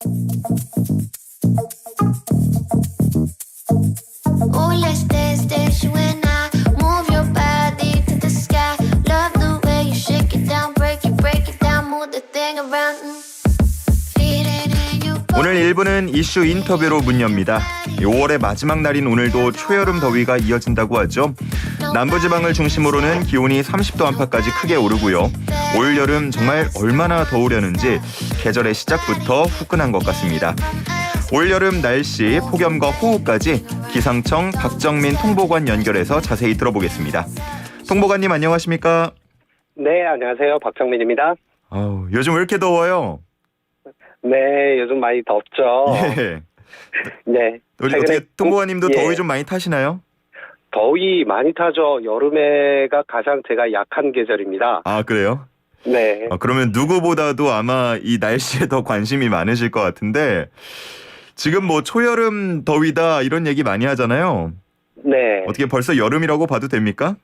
Oh, let's dance, dance, you and I. Move your body to the sky. Love the way you shake it down, break it down, move the thing around. Feel it in you. 오늘 1부는 이슈 인터뷰로 문 엽니다. 5월의 마지막 날인 오늘도 초여름 더위가 이어진다고 하죠. 남부지방을 중심으로는 기온이 30도 안팎까지 크게 오르고요. 올 여름 정말 얼마나 더우려는지 계절의 시작부터 후끈한 것 같습니다. 올여름 날씨, 폭염과 호우까지 기상청 박정민 통보관 연결해서 자세히 들어보겠습니다. 통보관님 안녕하십니까? 네, 안녕하세요. 박정민입니다. 요즘 왜 이렇게 더워요? 네, 요즘 많이 덥죠. 예. 네. 우리 어떻게 통보관님도 더위 좀 많이 타시나요? 더위 많이 타죠. 여름에가 가장 제가 약한 계절입니다. 아, 그래요? 네. 그러면 누구보다도 아마 이 날씨에 더 관심이 많으실 것 같은데 지금 뭐 초여름 더위다 이런 얘기 많이 하잖아요. 네. 어떻게 벌써 여름이라고 봐도 됩니까?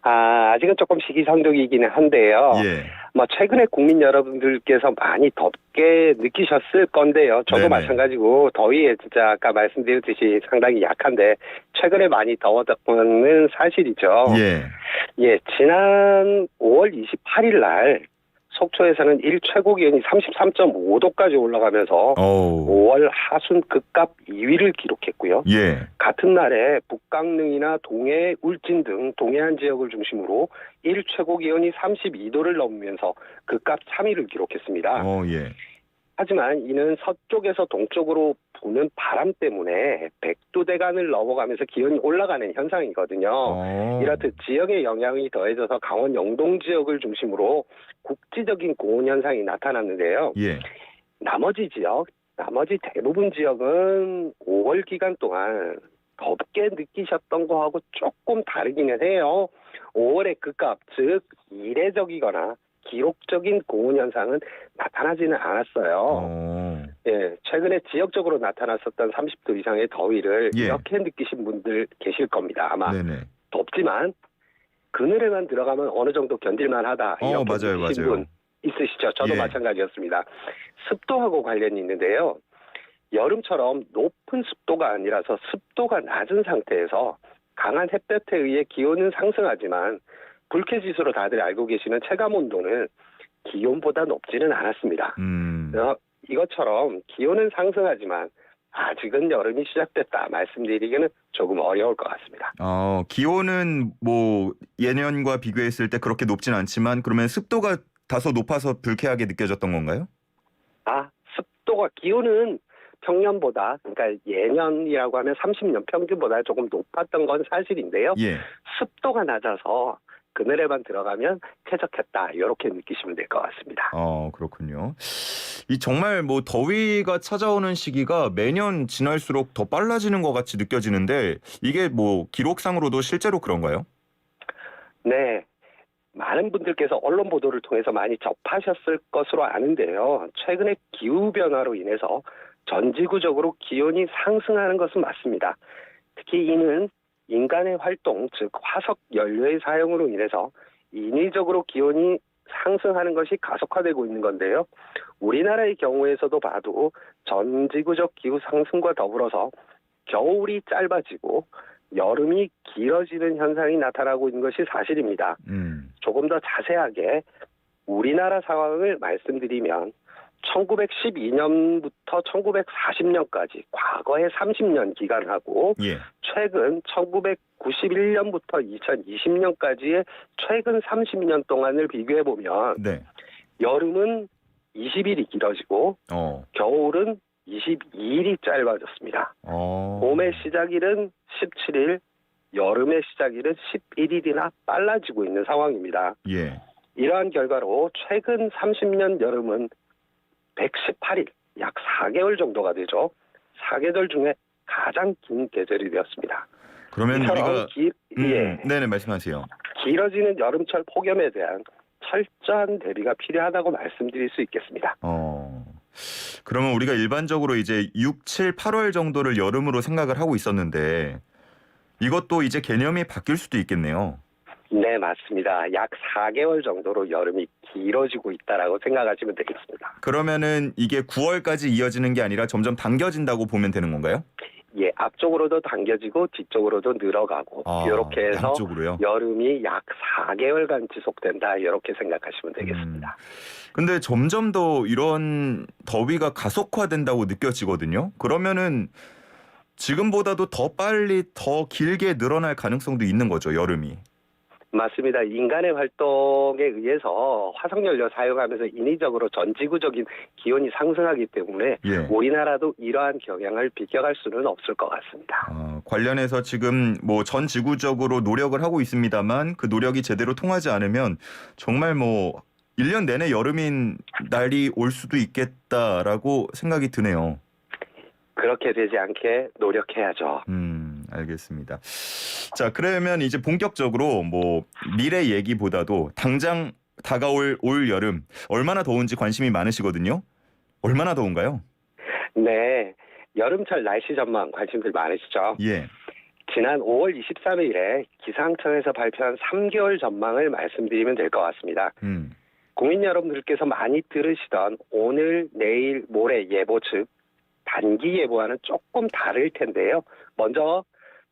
아직은 조금 시기상조이기는 한데요. 예. 최근에 국민 여러분들께서 많이 덥게 느끼셨을 건데요. 저도 네네. 마찬가지고 더위에 진짜 아까 말씀드렸듯이 상당히 약한데 최근에 많이 더웠다는 사실이죠. 예. 지난 5월 28일 날 속초에서는 일 최고 기온이 33.5도까지 올라가면서 5월 하순 극값 2위를 기록했고요. 예. 같은 날에 북강릉이나 동해, 울진 등 동해안 지역을 중심으로 일 최고 기온이 32도를 넘으면서 극값 3위를 기록했습니다. 예. 하지만 이는 서쪽에서 동쪽으로 부는 바람 때문에 백두대간을 넘어가면서 기온이 올라가는 현상이거든요. 이렇듯 지역의 영향이 더해져서 강원 영동 지역을 중심으로 국지적인 고온 현상이 나타났는데요. 예. 나머지 대부분 지역은 5월 기간 동안 덥게 느끼셨던 거하고 조금 다르기는 해요. 5월의 극값, 즉 이례적이거나 기록적인 고온 현상은 나타나지는 않았어요. 예, 최근에 지역적으로 나타났었던 30도 이상의 더위를 이렇게 느끼신 분들 계실 겁니다. 아마 네네. 덥지만 그늘에만 들어가면 어느 정도 견딜만하다 이렇게 맞아요, 느끼신 맞아요. 분 있으시죠? 저도 예. 마찬가지였습니다. 습도하고 관련이 있는데요. 여름처럼 높은 습도가 아니라서 습도가 낮은 상태에서 강한 햇볕에 의해 기온은 상승하지만 불쾌지수로 다들 알고 계시는 체감온도는 기온보다 높지는 않았습니다. 이것처럼 기온은 상승하지만 아직은 여름이 시작됐다 말씀드리기는 조금 어려울 것 같습니다. 기온은 뭐 예년과 비교했을 때 그렇게 높진 않지만 그러면 습도가 다소 높아서 불쾌하게 느껴졌던 건가요? 습도가 기온은 평년보다 그러니까 예년이라고 하면 30년 평균보다 조금 높았던 건 사실인데요. 예. 습도가 낮아서 그늘에만 들어가면 쾌적했다 이렇게 느끼시면 될 것 같습니다. 그렇군요. 이 정말 뭐 더위가 찾아오는 시기가 매년 지날수록 더 빨라지는 것 같이 느껴지는데 이게 뭐 기록상으로도 실제로 그런가요? 네. 많은 분들께서 언론 보도를 통해서 많이 접하셨을 것으로 아는데요. 최근에 기후변화로 인해서 전 지구적으로 기온이 상승하는 것은 맞습니다. 특히 이는 인간의 활동, 즉 화석 연료의 사용으로 인해서 인위적으로 기온이 상승하는 것이 가속화되고 있는 건데요. 우리나라의 경우에서도 봐도 전 지구적 기후 상승과 더불어서 겨울이 짧아지고 여름이 길어지는 현상이 나타나고 있는 것이 사실입니다. 조금 더 자세하게 우리나라 상황을 말씀드리면 1912년부터 1940년까지 과거의 30년 기간하고 최근 1991년부터 2020년까지의 최근 30년 동안을 비교해보면 여름은 20일이 길어지고 겨울은 22일이 짧아졌습니다. 봄의 시작일은 17일, 여름의 시작일은 11일이나 빨라지고 있는 상황입니다. 이러한 결과로 최근 30년 여름은 118일, 약 4개월 정도가 되죠. 4계절 중에 가장 긴 계절이 되었습니다. 그러면 우리가 네네 말씀하세요. 길어지는 여름철 폭염에 대한 철저한 대비가 필요하다고 말씀드릴 수 있겠습니다. 그러면 우리가 일반적으로 이제 6, 7, 8월 정도를 여름으로 생각을 하고 있었는데 이것도 이제 개념이 바뀔 수도 있겠네요. 네, 맞습니다. 약 4개월 정도로 여름이 길어지고 있다라고 생각하시면 되겠습니다. 그러면은 이게 9월까지 이어지는 게 아니라 점점 당겨진다고 보면 되는 건가요? 예, 앞쪽으로도 당겨지고 뒤쪽으로도 늘어가고 이렇게 해서 양쪽으로요? 여름이 약 4개월간 지속된다 이렇게 생각하시면 되겠습니다. 근데 점점 더 이런 더위가 가속화된다고 느껴지거든요. 그러면은 지금보다도 더 빨리 더 길게 늘어날 가능성도 있는 거죠, 여름이. 맞습니다. 인간의 활동에 의해서 화석연료 사용하면서 인위적으로 전 지구적인 기온이 상승하기 때문에 예. 우리나라도 이러한 경향을 비껴갈 수는 없을 것 같습니다. 관련해서 지금 뭐 전 지구적으로 노력을 하고 있습니다만 그 노력이 제대로 통하지 않으면 정말 뭐 1년 내내 여름인 날이 올 수도 있겠다라고 생각이 드네요. 그렇게 되지 않게 노력해야죠. 알겠습니다. 자, 그러면 이제 본격적으로 뭐 미래 얘기보다도 당장 다가올 올 여름 얼마나 더운지 관심이 많으시거든요. 얼마나 더운가요? 네, 여름철 날씨 전망 관심들 많으시죠? 예. 지난 5월 23일에 기상청에서 발표한 3개월 전망을 말씀드리면 될 것 같습니다. 국민 여러분들께서 많이 들으시던 오늘, 내일, 모레 예보 즉 단기 예보와는 조금 다를 텐데요. 먼저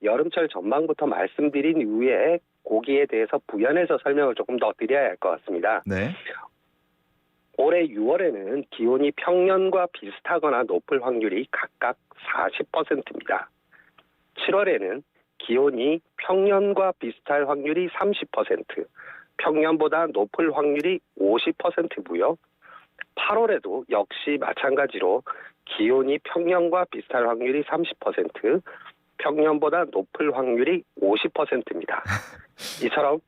여름철 전망부터 말씀드린 이후에 거기에 대해서 부연해서 설명을 조금 더 드려야 할 것 같습니다. 네. 올해 6월에는 기온이 평년과 비슷하거나 높을 확률이 각각 40%입니다. 7월에는 기온이 평년과 비슷할 확률이 30%, 평년보다 높을 확률이 50%고요. 8월에도 역시 마찬가지로 기온이 평년과 비슷할 확률이 30%, 평년보다 높을 확률이 50%입니다. 이처럼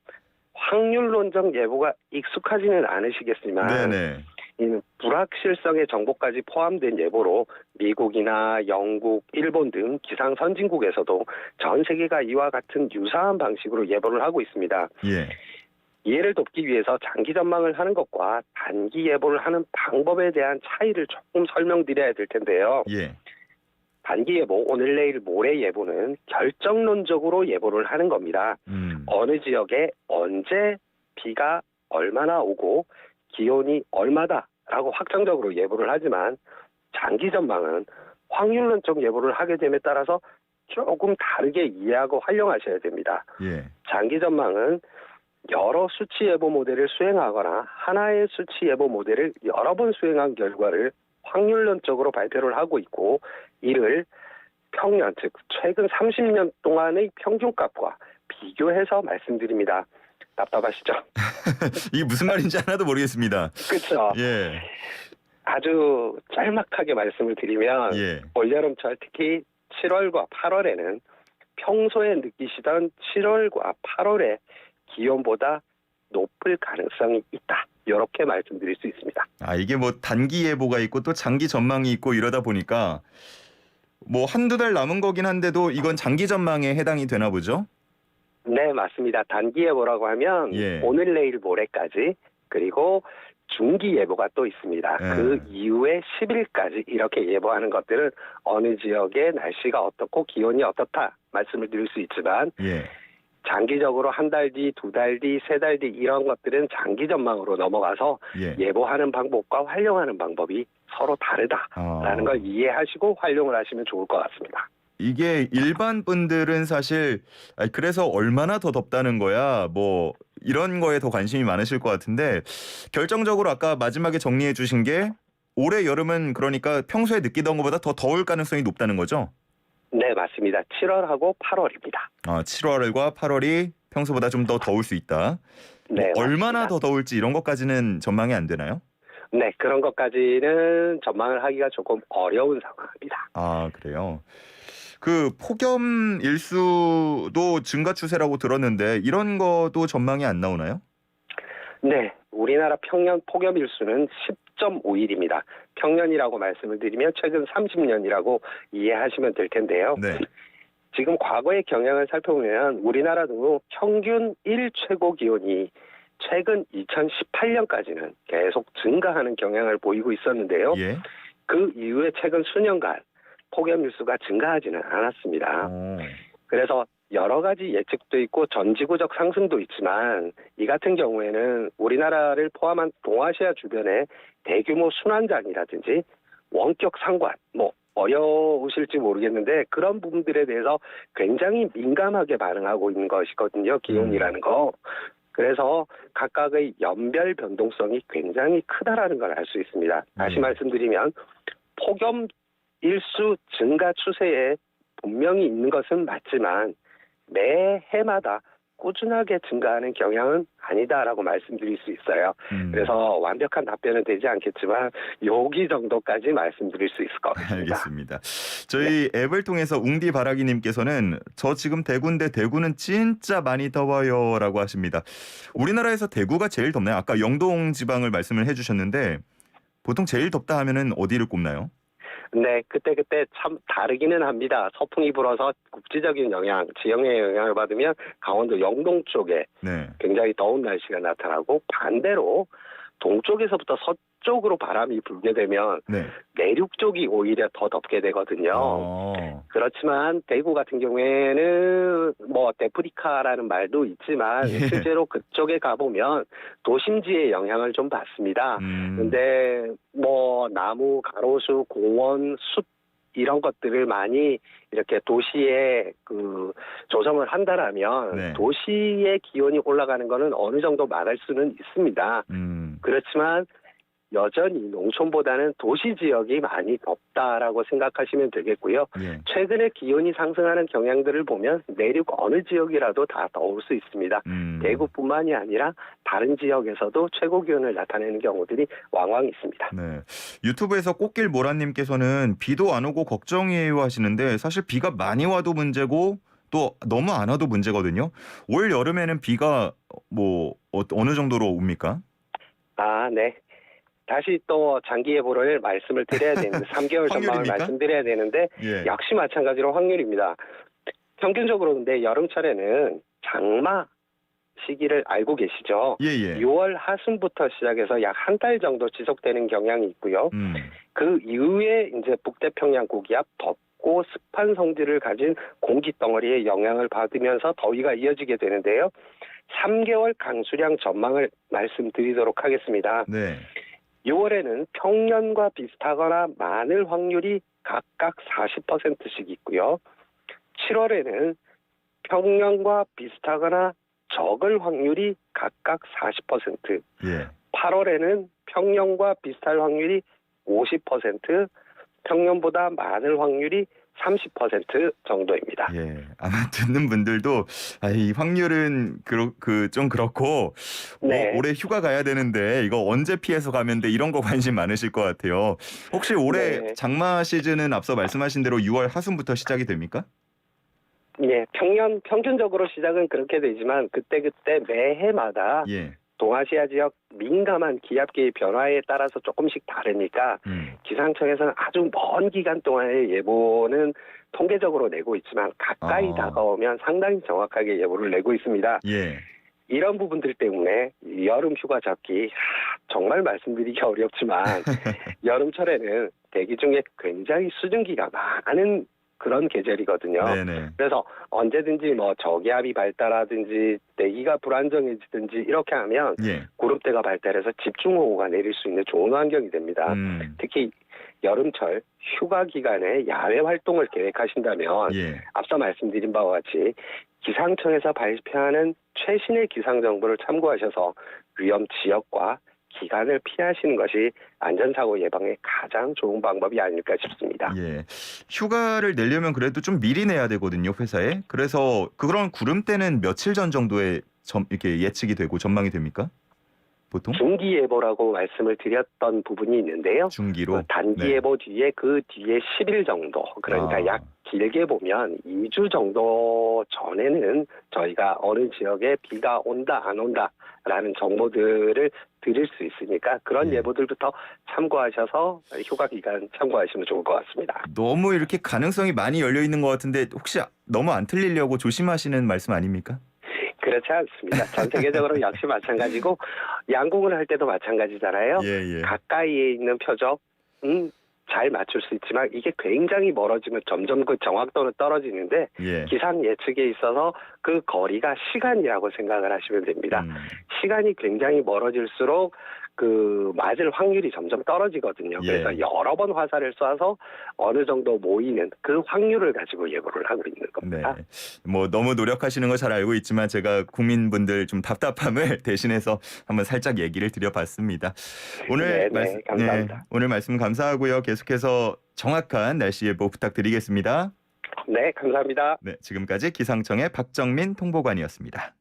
확률론적 예보가 익숙하지는 않으시겠지만 네네. 이 불확실성의 정보까지 포함된 예보로 미국이나 영국, 일본 등 기상 선진국에서도 전 세계가 이와 같은 유사한 방식으로 예보를 하고 있습니다. 예. 이해를 돕기 위해서 장기 전망을 하는 것과 단기 예보를 하는 방법에 대한 차이를 조금 설명드려야 될 텐데요. 예. 단기 예보, 오늘 내일 모레 예보는 결정론적으로 예보를 하는 겁니다. 어느 지역에 언제 비가 얼마나 오고 기온이 얼마다라고 확정적으로 예보를 하지만 장기 전망은 확률론적 예보를 하게 됨에 따라서 조금 다르게 이해하고 활용하셔야 됩니다. 예. 장기 전망은 여러 수치 예보 모델을 수행하거나 하나의 수치 예보 모델을 여러 번 수행한 결과를 확률론적으로 발표를 하고 있고 이를 평년, 즉 최근 30년 동안의 평균값과 비교해서 말씀드립니다. 답답하시죠? 이게 무슨 말인지 하나도 모르겠습니다. 그렇죠. 예. 아주 짤막하게 말씀을 드리면 예. 올여름철 특히 7월과 8월에는 평소에 느끼시던 7월과 8월의 기온보다 높을 가능성이 있다. 이렇게 말씀드릴 수 있습니다. 이게 뭐 단기 예보가 있고 또 장기 전망이 있고 이러다 보니까 뭐 한두 달 남은 거긴 한데도 이건 장기 전망에 해당이 되나 보죠? 네, 맞습니다. 단기 예보라고 하면 예. 오늘 내일 모레까지 그리고 중기 예보가 또 있습니다. 그 이후에 10일까지 이렇게 예보하는 것들은 어느 지역의 날씨가 어떻고 기온이 어떻다 말씀을 드릴 수 있지만 예. 장기적으로 한 달 뒤, 두 달 뒤, 세 달 뒤 이런 것들은 장기 전망으로 넘어가서 예보하는 방법과 활용하는 방법이 서로 다르다라는 걸 이해하시고 활용을 하시면 좋을 것 같습니다. 이게 일반 분들은 사실 그래서 얼마나 더 덥다는 거야 뭐 이런 거에 더 관심이 많으실 것 같은데 결정적으로 아까 마지막에 정리해 주신 게 올해 여름은 그러니까 평소에 느끼던 것보다 더 더울 가능성이 높다는 거죠? 네, 맞습니다. 7월하고 8월입니다. 7월과 8월이 평소보다 좀 더 더울 수 있다. 네, 얼마나 맞습니다. 더 더울지 이런 것까지는 전망이 안 되나요? 네, 그런 것까지는 전망을 하기가 조금 어려운 상황입니다. 그래요. 그 폭염 일수도 증가 추세라고 들었는데 이런 것도 전망이 안 나오나요? 네, 우리나라 평년 폭염 일수는 10.5일입니다. 평년이라고 말씀을 드리면 최근 30년이라고 이해하시면 될 텐데요. 네. 지금 과거의 경향을 살펴보면 우리나라도 평균 일 최고 기온이 최근 2018년까지는 계속 증가하는 경향을 보이고 있었는데요. 예. 그 이후에 최근 수년간 폭염 일수가 증가하지는 않았습니다. 그래서 여러 가지 예측도 있고 전지구적 상승도 있지만 이 같은 경우에는 우리나라를 포함한 동아시아 주변의 대규모 순환장이라든지 원격 상관, 어려우실지 모르겠는데 그런 부분들에 대해서 굉장히 민감하게 반응하고 있는 것이거든요. 기온이라는 거. 그래서 각각의 연별 변동성이 굉장히 크다라는 걸 알 수 있습니다. 다시 말씀드리면 폭염 일수 증가 추세에 분명히 있는 것은 맞지만 매해마다 꾸준하게 증가하는 경향은 아니다라고 말씀드릴 수 있어요. 그래서 완벽한 답변은 되지 않겠지만 여기 정도까지 말씀드릴 수 있을 것 같습니다. 알겠습니다. 저희 앱을 통해서 웅디바라기님께서는 저 지금 대구인데 대구는 진짜 많이 더워요라고 하십니다. 우리나라에서 대구가 제일 덥나요? 아까 영동 지방을 말씀을 해주셨는데 보통 제일 덥다 하면은 어디를 꼽나요? 네, 그때 참 다르기는 합니다. 서풍이 불어서 국지적인 영향, 지형의 영향을 받으면 강원도 영동 쪽에 네. 굉장히 더운 날씨가 나타나고 반대로 동쪽에서부터 서쪽으로 바람이 불게 되면 네. 내륙 쪽이 오히려 더 덥게 되거든요. 그렇지만 대구 같은 경우에는 데프리카라는 말도 있지만 예. 실제로 그쪽에 가보면 도심지의 영향을 좀 받습니다. 근데 나무, 가로수, 공원, 숲 이런 것들을 많이 이렇게 도시에 조성을 한다라면 네. 도시의 기온이 올라가는 거는 어느 정도 말할 수는 있습니다. 그렇지만 여전히 농촌보다는 도시 지역이 많이 덥다라고 생각하시면 되겠고요. 예. 최근에 기온이 상승하는 경향들을 보면 내륙 어느 지역이라도 다 더울 수 있습니다. 대구뿐만이 아니라 다른 지역에서도 최고 기온을 나타내는 경우들이 왕왕 있습니다. 네. 유튜브에서 꽃길 모란님께서는 비도 안 오고 걱정이에요 하시는데 사실 비가 많이 와도 문제고 또 너무 안 와도 문제거든요. 올 여름에는 비가 어느 정도로 옵니까? 네. 다시 또 장기 예보를 말씀을 드려야 되는데 3개월 전망을 말씀드려야 되는데 예. 역시 마찬가지로 확률입니다. 평균적으로 근데 여름철에는 장마 시기를 알고 계시죠? 예. 6월 하순부터 시작해서 약 한 달 정도 지속되는 경향이 있고요. 그 이후에 이제 북태평양 고기압 덥고 습한 성질을 가진 공기 덩어리의 영향을 받으면서 더위가 이어지게 되는데요. 3개월 강수량 전망을 말씀드리도록 하겠습니다. 네. 6월에는 평년과 비슷하거나 많을 확률이 각각 40%씩 있고요. 7월에는 평년과 비슷하거나 적을 확률이 각각 40%, 예. 8월에는 평년과 비슷할 확률이 50%, 평년보다 많을 확률이 30% 정도입니다. 예. 아마 듣는 분들도 이 확률은 좀 그렇고 네. 올해 휴가 가야 되는데 이거 언제 피해서 가면 돼 이런 거 관심 많으실 것 같아요. 혹시 올해 네. 장마 시즌은 앞서 말씀하신 대로 6월 하순부터 시작이 됩니까? 예, 평균적으로 시작은 그렇게 되지만 그때그때 매해마다 예. 동아시아 지역 민감한 기압계의 변화에 따라서 조금씩 다르니까 기상청에서는 아주 먼 기간 동안의 예보는 통계적으로 내고 있지만 가까이 다가오면 상당히 정확하게 예보를 내고 있습니다. 예. 이런 부분들 때문에 여름 휴가 잡기 정말 말씀드리기 어렵지만 여름철에는 대기 중에 굉장히 수증기가 많은 그런 계절이거든요. 네네. 그래서 언제든지 저기압이 발달하든지 대기가 불안정해지든지 이렇게 하면 예. 구름대가 발달해서 집중호우가 내릴 수 있는 좋은 환경이 됩니다. 특히 여름철 휴가 기간에 야외 활동을 계획하신다면 예. 앞서 말씀드린 바와 같이 기상청에서 발표하는 최신의 기상 정보를 참고하셔서 위험 지역과 기간을 피하시는 것이 안전사고 예방에 가장 좋은 방법이 아닐까 싶습니다. 예. 휴가를 내려면 그래도 좀 미리 내야 되거든요, 회사에. 그래서 그런 구름대는 며칠 전 정도에 이렇게 예측이 되고 전망이 됩니까? 보통? 중기 예보라고 말씀을 드렸던 부분이 있는데요. 중기로? 단기 네. 예보 뒤에 그 뒤에 10일 정도, 그러니까 약 길게 보면 2주 정도 전에는 저희가 어느 지역에 비가 온다 안 온다라는 정보들을 드릴 수 있으니까 그런 예보들부터 참고하셔서 휴가 기간 참고하시면 좋을 것 같습니다. 너무 이렇게 가능성이 많이 열려 있는 것 같은데 혹시 너무 안 틀리려고 조심하시는 말씀 아닙니까? 그렇지 않습니다. 전 세계적으로 역시 마찬가지고 양궁을 할 때도 마찬가지잖아요. 예. 가까이에 있는 표적, 잘 맞출 수 있지만 이게 굉장히 멀어지면 점점 그 정확도는 떨어지는데 예. 기상 예측에 있어서 그 거리가 시간이라고 생각을 하시면 됩니다. 시간이 굉장히 멀어질수록 그 맞을 확률이 점점 떨어지거든요. 예. 그래서 여러 번 화살을 쏴서 어느 정도 모이는 그 확률을 가지고 예보를 하고 있는 겁니다. 네. 뭐 너무 노력하시는 거 잘 알고 있지만 제가 국민분들 좀 답답함을 대신해서 한번 살짝 얘기를 드려봤습니다. 오늘 감사합니다. 오늘 말씀 감사하고요. 계속해서 정확한 날씨 예보 부탁드리겠습니다. 네, 감사합니다. 네, 지금까지 기상청의 박정민 통보관이었습니다.